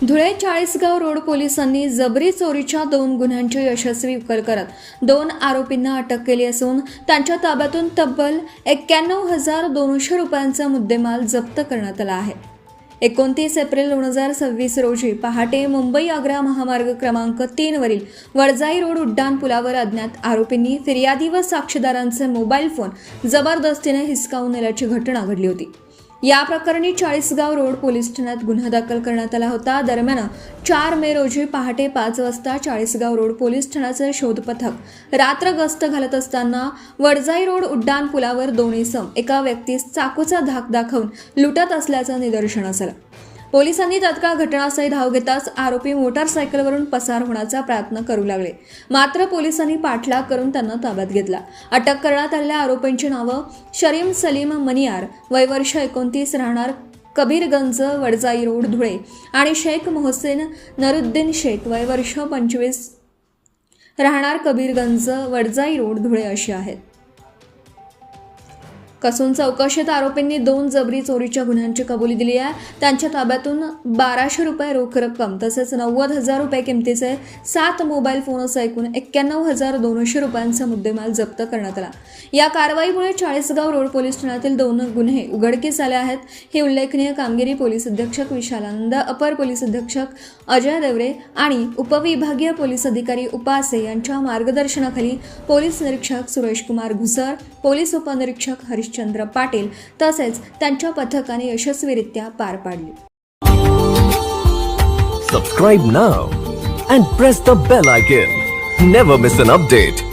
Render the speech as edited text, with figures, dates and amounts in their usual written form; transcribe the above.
Dhule Chalisgaon road पोलिसांनी जबरी चोरीच्या 2 गुन्ह्यांची यशस्वी उकल करत 2 आरोपींना अटक केली असून त्यांच्या ताब्यातून तब्बल 91,200 रुपयांचा मुद्देमाल जप्त करण्यात आला आहे। 29 एप्रिल 2026 रोजी पहाटे मुंबई आग्रा महामार्ग क्रमांक 3 वरील वडजाई रोड उड्डाण पुलावर अज्ञात आरोपींनी फिर्यादी व साक्षीदारांचे मोबाईल फोन जबरदस्तीने हिसकावून नेल्याची घटना घडली होती। या प्रकरणी चाळीसगाव रोड पोलीस ठाण्यात गुन्हा दाखल करण्यात आला होता। दरम्यान 4 मे रोजी पहाटे 5 वाजता चाळीसगाव रोड पोलीस ठाण्याचे शोध पथक रात्र गस्त घालत असताना वडजाई रोड उड्डाण पुलावर 2 इसम एका व्यक्तीस चाकूचा धाक दाखवून लुटत असल्याचं निदर्शनास आलं। पोलिसांनी तत्काळ घटनास्थळी धाव घेताच आरोपी मोटारसायकलवरून पसार होण्याचा प्रयत्न करू लागले, मात्र पोलिसांनी पाठलाग करून त्यांना ताब्यात घेतला। अटक करण्यात आलेल्या आरोपींची नावं शरीम सलीम मनियार वय वर्ष 29 राहणार कबीरगंज वडजाई रोड धुळे आणि शेख मोहसिन नरुद्दीन शेख वय वर्ष 25 राहणार कबीरगंज वडजाई रोड धुळे अशी आहेत। कसून चौकशीत आरोपींनी 2 जबरी चोरीच्या गुन्ह्यांची कबुली दिली आहे। त्यांच्या ताब्यातून 1200 रुपये रोख रक्कम तसेच 90,000 रुपये किमतीचे 7 मोबाईल फोन असं एकूण 91,200 रुपयांचा मुद्देमाल जप्त करण्यात आला। या कारवाईमुळे चाळीसगाव रोड पोलीस ठाण्यातील 2 गुन्हे उघडकीस आले आहेत। ही उल्लेखनीय कामगिरी पोलीस अधीक्षक विशाल आनंद, अपर पोलीस अधीक्षक अजय देवरे आणि उपविभागीय पोलीस अधिकारी उपासे यांच्या मार्गदर्शनाखाली पोलीस निरीक्षक सुरेश कुमार घुसर, पोलीस उपनिरीक्षक हरिश्चंद्र पाटील तसेच त्यांच्या पथकाने यशस्वीरित्या पार पाडली। Subscribe now and press the bell icon. Never miss an update.